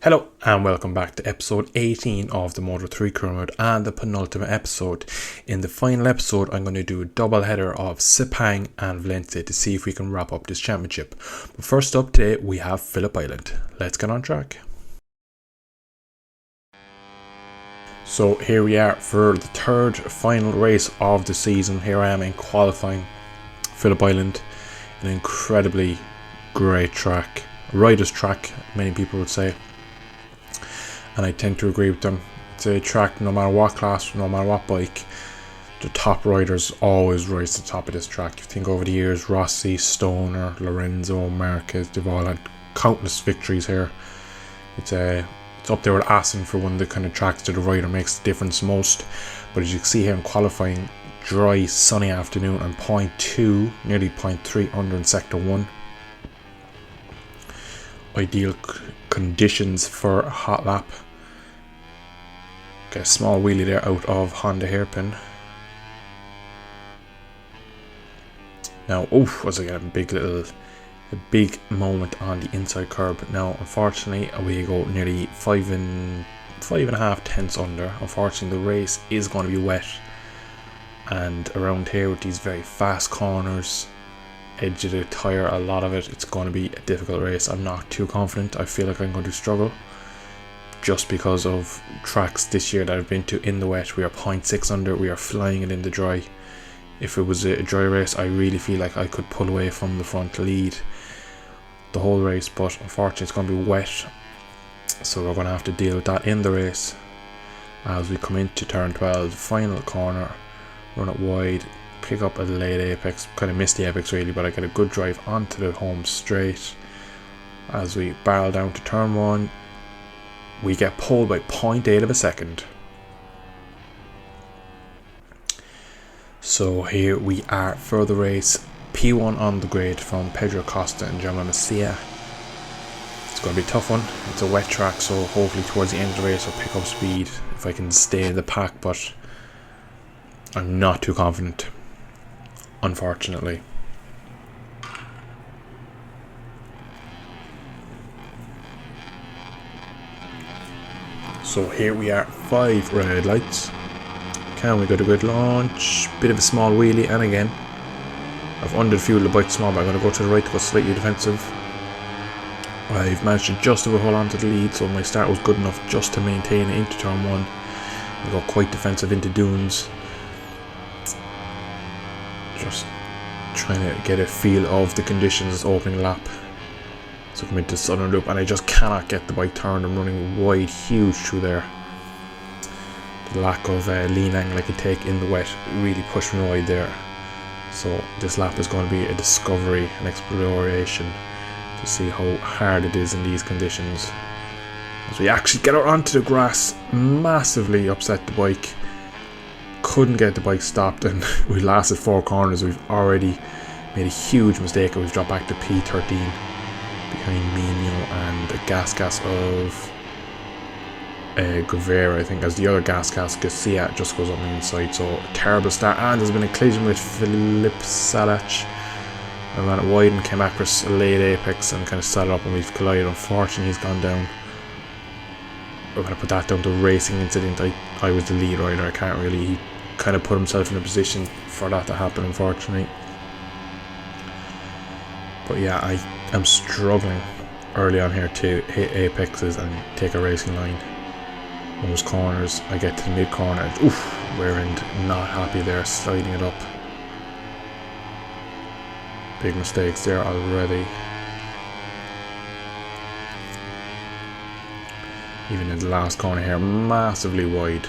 Hello and welcome back to episode 18 of the Moto3 Career and the penultimate episode. In the final episode, I'm going to do a double header of Sepang and Valencia to see if we can wrap up this championship. But first up today, we have Phillip Island. Let's get on track. So here we are for the third final race of the season. Here I am in qualifying. Phillip Island, an incredibly great track, rider's track, many people would say. And I tend to agree with them. It's a track, no matter what class, no matter what bike, the top riders always rise to the top of this track. You think over the years, Rossi, Stoner, Lorenzo, Marquez, they've all had countless victories here. It's up there with Assen for one of the kind of tracks that the rider makes the difference most. But as you can see here in qualifying, dry, sunny afternoon, and 0.2, nearly 0.3 under in sector 1. Ideal conditions for a hot lap. Get a small wheelie there out of Honda hairpin. Now, was I getting a big moment on the inside curb. Now, unfortunately, we go nearly 5.5 tenths under. Unfortunately, the race is going to be wet, and around here with these very fast corners, edge of the tyre, a lot of it, it's going to be a difficult race. I'm not too confident. I feel like I'm going to struggle just because of tracks this year that I've been to in the wet. We are 0.6 under, we are flying it in the dry. If it was a dry race, I really feel like I could pull away from the front lead the whole race, but unfortunately it's going to be wet, so we're going to have to deal with that in the race. As we come into turn 12, final corner, run it wide, pick up a late apex, kind of missed the apex really, but I get a good drive onto the home straight. As we barrel down to turn 1, we get pulled by 0.8 of a second. So here we are for the race. P1 on the grid from Pedro Costa and German Masia. It's going to be a tough one. It's a wet track, so hopefully towards the end of the race I'll pick up speed if I can stay in the pack, but I'm not too confident, unfortunately. So here we are, 5 red lights. Can we get a good launch? Bit of a small wheelie, and again I've underfueled the bike small, but I'm going to go to the right to go slightly defensive. I've managed to just about hold on to the lead, so my start was good enough just to maintain it into turn 1. I got quite defensive into dunes, just trying to get a feel of the conditions opening lap. So come into southern loop, and I just cannot get the bike turned. I'm running wide, huge through there. The lack of lean angle I could take in the wet really pushed me wide there. So this lap is going to be a discovery, an exploration to see how hard it is in these conditions. As we actually get out onto the grass, massively upset the bike. Couldn't get the bike stopped, and we lasted 4 corners. We've already made a huge mistake, and we've dropped back to P13 behind Mino and the gas of Guevara, I think, as the other gas Garcia just goes up the inside. So a terrible start, and there's been a collision with Filip Salac. I ran it wide and came back for a late apex and kind of sat up, and we've collided. Unfortunately, he's gone down. We're going to put that down to a racing incident. I was the lead rider. I can't really. He kind of put himself in a position for that to happen, unfortunately. But yeah, I am struggling early on here to hit apexes and take a racing line. Most corners, I get to the mid corner. Rear end, not happy there, sliding it up. Big mistakes there already. Even in the last corner here, massively wide.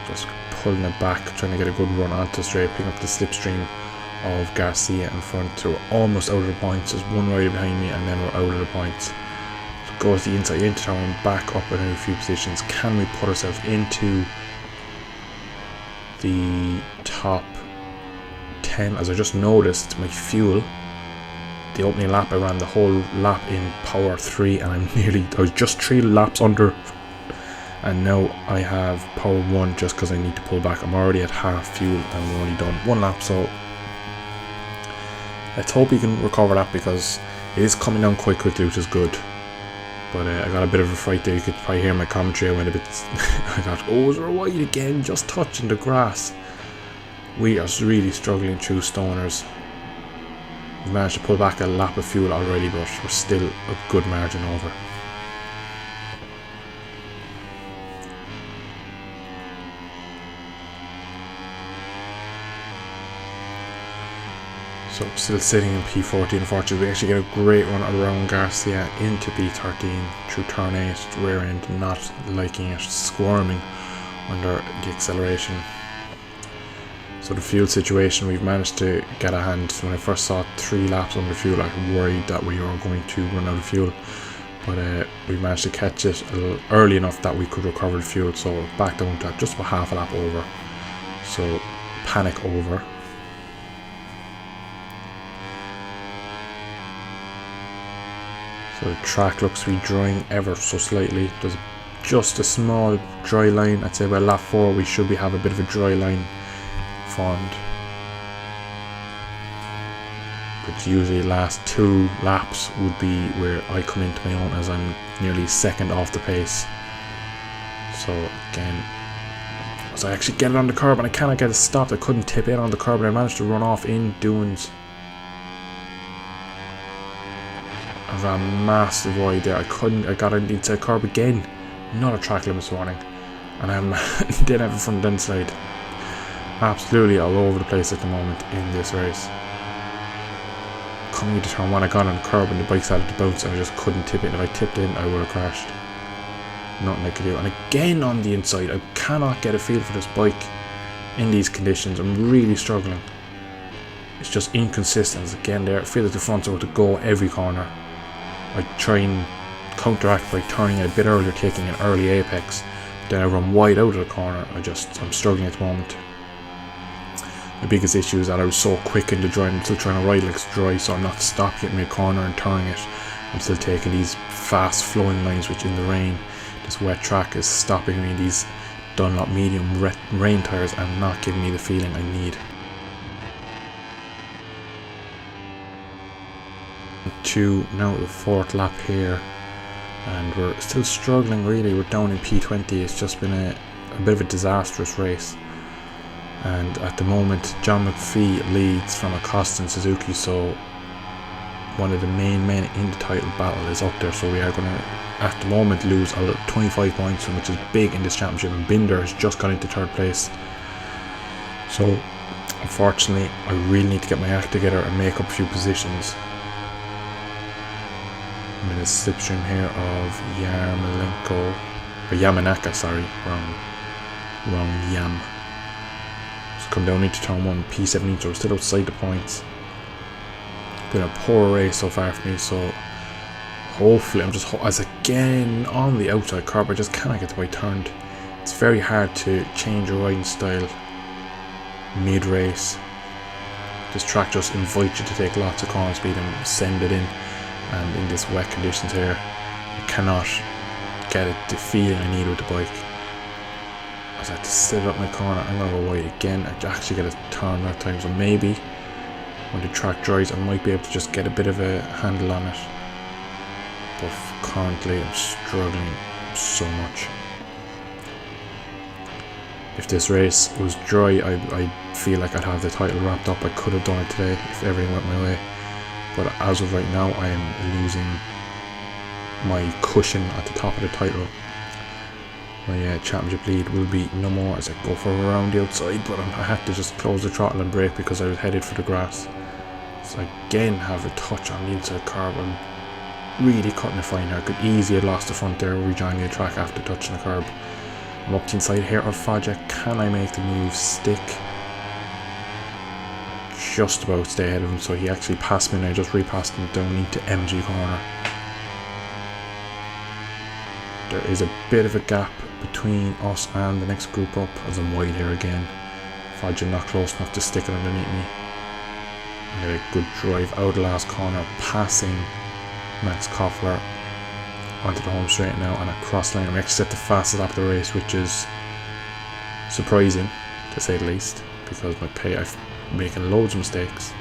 Just pulling it back, trying to get a good run onto straight, picking up the slipstream of Garcia in front. So we're almost out of the points. There's one rider behind me, and then we're out of the points. So goes the inside into turn, back up in a few positions. Can we put ourselves into the top 10? As I just noticed, my fuel, the opening lap, I ran the whole lap in power 3, and I was just 3 laps under, and now I have power 1 just because I need to pull back. I'm already at half fuel and we're only done 1 lap, so let's hope we can recover that, because it is coming down quite quickly, which is good. But I got a bit of a fright there. You could probably hear my commentary. I went a bit. I got, oh, was there wide again? Just touching the grass. We are really struggling through stoners. We've managed to pull back a lap of fuel already, but we're still a good margin over. So still sitting in P14. Unfortunately, we actually get a great run around Garcia into P13 through turn 8, rear end, not liking it, squirming under the acceleration. So the fuel situation, we've managed to get a hand. When I first saw 3 laps under fuel, I worried that we were going to run out of fuel, but we managed to catch it early enough that we could recover the fuel. So back down to just about half a lap over. So panic over. So the track looks to be drying ever so slightly. There's just a small dry line. I'd say by lap 4 we should have a bit of a dry line formed. But usually last 2 laps would be where I come into my own, as I'm nearly second off the pace. So again, as I actually get it on the curb and I cannot get it stopped. I couldn't tip in on the curb and I managed to run off in Dunes. I ran massive wide there. I got on the inside curb again. Not a track limits warning. And I'm didn't have a front end slide. Absolutely all over the place at the moment in this race. Coming into turn 1, I got on the curb and the bike started to bounce and I just couldn't tip it. And if I tipped in, I would have crashed. Nothing I could do. And again on the inside, I cannot get a feel for this bike in these conditions. I'm really struggling. It's just inconsistent. Again there, I feel like the front's about to go every corner. I try and counteract by turning a bit earlier, taking an early apex. But then I run wide out of the corner. I'm struggling at the moment. My biggest issue is that I was so quick in the dry. I'm still trying to ride like it's dry, so I'm not stopping at mid-corner and turning it. I'm still taking these fast flowing lines, which in the rain, this wet track is stopping me. These Dunlop medium rain tyres and not giving me the feeling I need. To now the 4th lap here, and we're still struggling really. We're down in P20. It's just been a bit of a disastrous race, and at the moment John McPhee leads from Acosta and Suzuki, so one of the main men in the title battle is up there. So we are going to at the moment lose 25 points, which is big in this championship, and Binder has just got into 3rd place. So unfortunately I really need to get my act together and make up a few positions. I'm in a slipstream here of Yamanaka, sorry, wrong Yam. So come down into turn 1, P17, so we're still outside the points. Been a poor race so far for me, so hopefully as again on the outside curb, I just cannot get the bike turned. It's very hard to change your riding style mid-race. This track just invites you to take lots of corner speed and send it in. And in this wet conditions here, I cannot get the feeling I need with the bike. I had to sit up my corner. I'm going to go wide again. I actually get a turn that time, so maybe when the track dries I might be able to just get a bit of a handle on it. But currently I'm struggling so much. If this race was dry, I feel like I'd have the title wrapped up. I could have done it today if everything went my way. But as of right now, I am losing my cushion at the top of the title. My championship lead will be no more as I go for around the outside, but I had to just close the throttle and brake because I was headed for the grass. So I again have a touch on the inside curb. I'm really cutting it fine here. I could easily have lost the front there, rejoining the track after touching the curb. I'm up to inside here of Fajek. Can I make the move stick? Just about stay ahead of him, so he actually passed me and I just repassed him down into MG corner. There is a bit of a gap between us and the next group up as I'm wide here again. Fajek not close enough to stick it underneath me. I get a good drive out of the last corner, passing Max Koffler onto the home straight now and a cross line. I'm actually set the fastest lap of the race, which is surprising to say the least, because I've making loads of mistakes,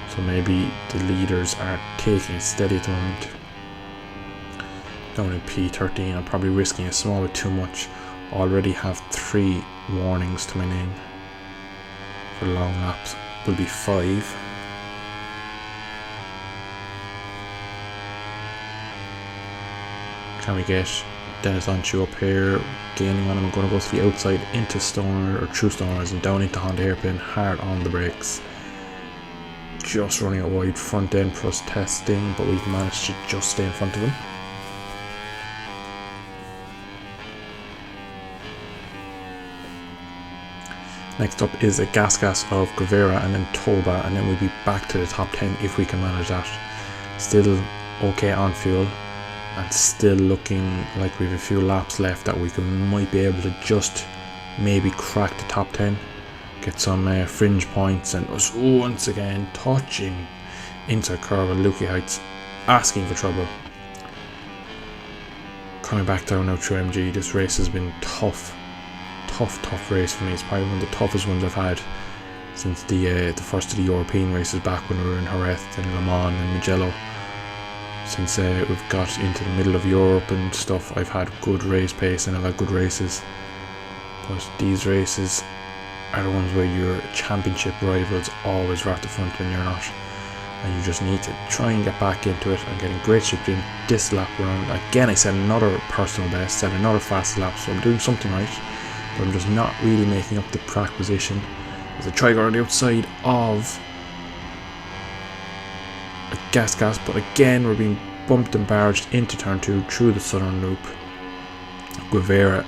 so maybe the leaders are taking it steady at the moment. Down in P13, I'm probably risking a small bit too much. Already have 3 warnings to my name. For long laps will be 5. Can we get Dennis Onchu up here, gaining on him? I'm going to go to the outside into Stoner, or through Stoners, and down into Honda Hairpin, hard on the brakes. Just running it wide, front end plus testing, but we've managed to just stay in front of him. Next up is a gas of Guevara and then Toba, and then we'll be back to the top 10 if we can manage that. Still okay on fuel, and still looking like we have a few laps left that we might be able to just maybe crack the top 10, get some fringe points, and us once again touching inside curve and Lukey Heights, asking for trouble. Coming back down now through MG, this race has been tough race for me. It's probably one of the toughest ones I've had since the first of the European races back when we were in Jerez and Le Mans and Mugello. Since we've got into the middle of Europe and stuff, I've had good race pace and I've had good races. But these races are the ones where your championship rivals always right at the front when you're not. And you just need to try and get back into it. I'm getting great shift in this lap around. Again, I set another personal best, set another fast lap, so I'm doing something right. But I'm just not really making up the track position. As I try to go on the outside of a gas, but again we're being bumped and barged into turn 2 through the southern loop. Guevara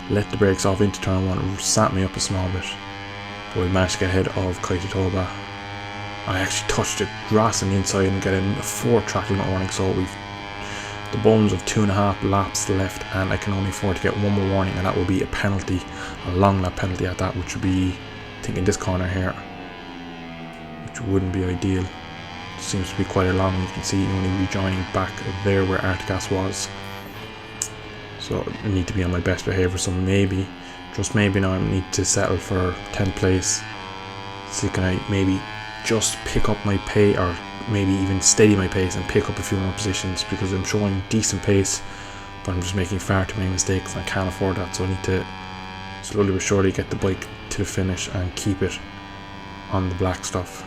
let the brakes off into turn 1 and sat me up a small bit. But we managed to get ahead of Kaito Toba. I actually touched the grass on the inside and get a 4 track limit warning, so we've the bones of 2.5 laps left, and I can only afford to get 1 more warning, and that will be a penalty, a long lap penalty at that, which would be, I think, in this corner here, which wouldn't be ideal. It seems to be quite a long, you can see only rejoining back there where Artigas was. So I need to be on my best behaviour, so maybe, just maybe now I need to settle for 10th place. So can I maybe just pick up my pace, or maybe even steady my pace and pick up a few more positions, because I'm showing decent pace but I'm just making far too many mistakes and I can't afford that. So I need to slowly but surely get the bike to the finish and keep it on the black stuff.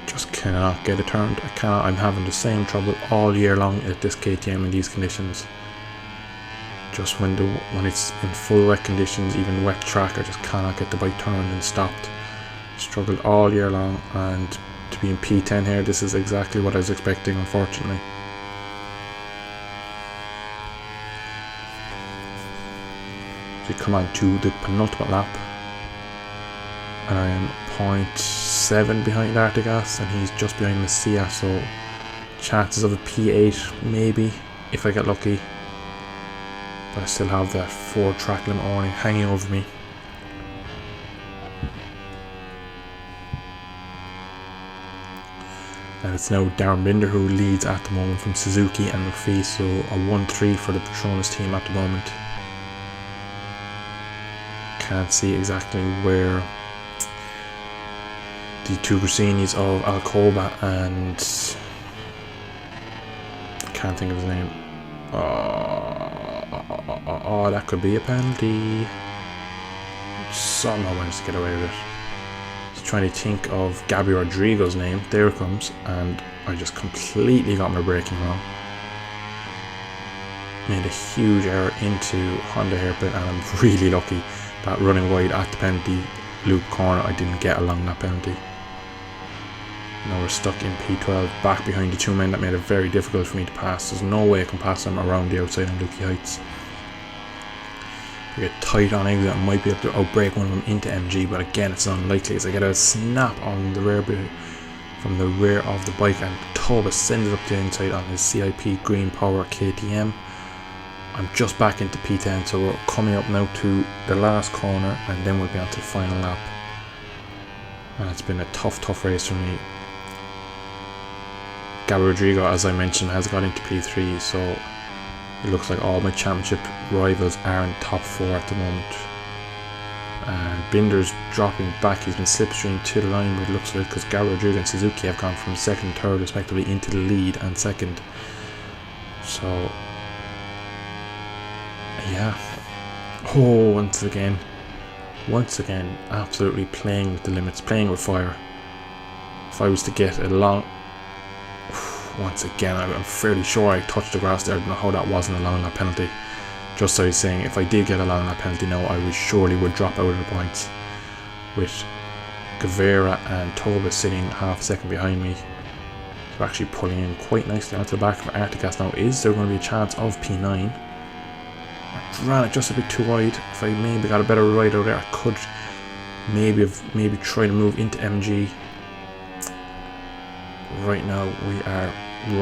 Just cannot get it turned. I'm having the same trouble all year long at this KTM in these conditions. Just when it's in full wet conditions, even wet track, I just cannot get the bike turned and stopped. Struggled all year long, and to be in P10 here, this is exactly what I was expecting, unfortunately. So we come on to the penultimate lap, and I am 0.7 behind Artigas, and he's just behind Messia, so chances of a P8 maybe, if I get lucky. But I still have that 4 track limit warning hanging over me. And it's now Darren Binder who leads at the moment from Suzuki and McPhee, so a 1-3 for the Petronas team at the moment. Can't see exactly where the 2 Grassinis of Alcoba and can't think of his name. Oh, that could be a penalty. Somehow managed to get away with it. Just trying to think of Gabby Rodrigo's name. There it comes, and I just completely got my braking wrong. Made a huge error into Honda Hairpin, and I'm really lucky that running wide at the penalty loop corner I didn't get along that penalty. Now we're stuck in P12, back behind the 2 men that made it very difficult for me to pass. There's no way I can pass them around the outside on Lukey Heights. If we get tight on exit, I might be able to outbrake one of them into MG, but again it's unlikely as I get a snap on the rear from the rear of the bike, and Toba sends it up the inside on his CIP Green Power KTM. I'm just back into P10, so we're coming up now to the last corner, and then we'll be on to the final lap. And it's been a tough race for me. Gabby Rodrigo, as I mentioned, has got into P3, so it looks like all my championship rivals are in top 4 at the moment. And Binder's dropping back. He's been slipstreamed to the line, but it looks like, because Gary Rodriguez and Suzuki have gone from second and third respectively into the lead and second. So yeah. Oh, once again, absolutely playing with the limits, playing with fire. If I was to get a long, once again, I'm fairly sure I touched the grass there. I don't know how that wasn't a long lap penalty. Just so I was saying, if I did get a long lap penalty now, I surely would drop out of the points. With Guevara and Toba sitting half a second behind me. They're actually pulling in quite nicely onto the back of Artigas now. Is there going to be a chance of P9? I ran it just a bit too wide. If I maybe got a better ride out there, I could maybe try to move into MG. Right now we are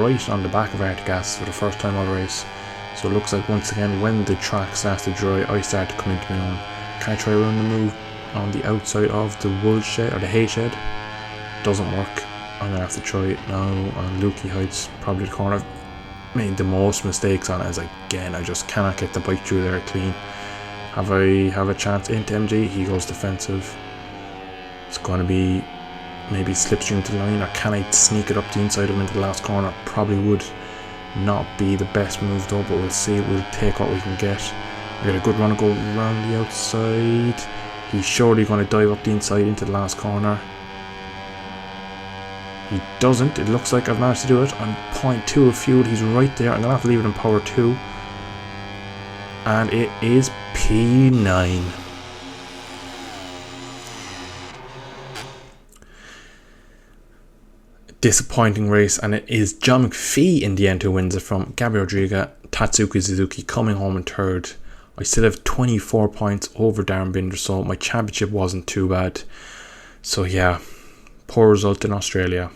right on the back of Artigas for the first time all race. So it looks like once again when the track starts to dry, I start to come into my own. Can I try around the move on the outside of the wool shed or the hay shed? Doesn't work. I'm gonna have to try it now on Lukey Heights, probably the corner. I've made the most mistakes on it as again I just cannot get the bike through there clean. Have a chance into MG? He goes defensive. It's gonna be maybe slipstream to the line, or can I sneak it up the inside of him into the last corner? Probably would not be the best move though, but we'll see. We'll take what we can get. I got a good run to go around the outside. He's surely going to dive up the inside into the last corner. He doesn't. It looks like I've managed to do it. On 0.2 of fuel, he's right there. I'm going to have to leave it in power 2. And it is P9. Disappointing race, and it is John McPhee in the end who wins it from Gabriel Rodriguez, Tatsuki Suzuki coming home in third. I still have 24 points over Darren Binder, so my championship wasn't too bad. So yeah, poor result in Australia.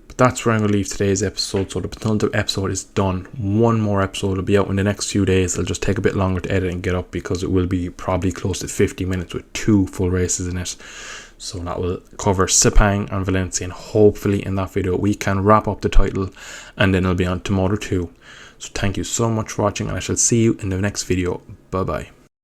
But that's where I'm going to leave today's episode. So the penultimate episode is done. One more episode will be out in the next few days. It'll just take a bit longer to edit and get up because it will be probably close to 50 minutes with 2 full races in it. So that will cover Sepang and Valencia, and hopefully in that video we can wrap up the title and then it'll be on to Moto2. So thank you so much for watching, and I shall see you in the next video. Bye bye.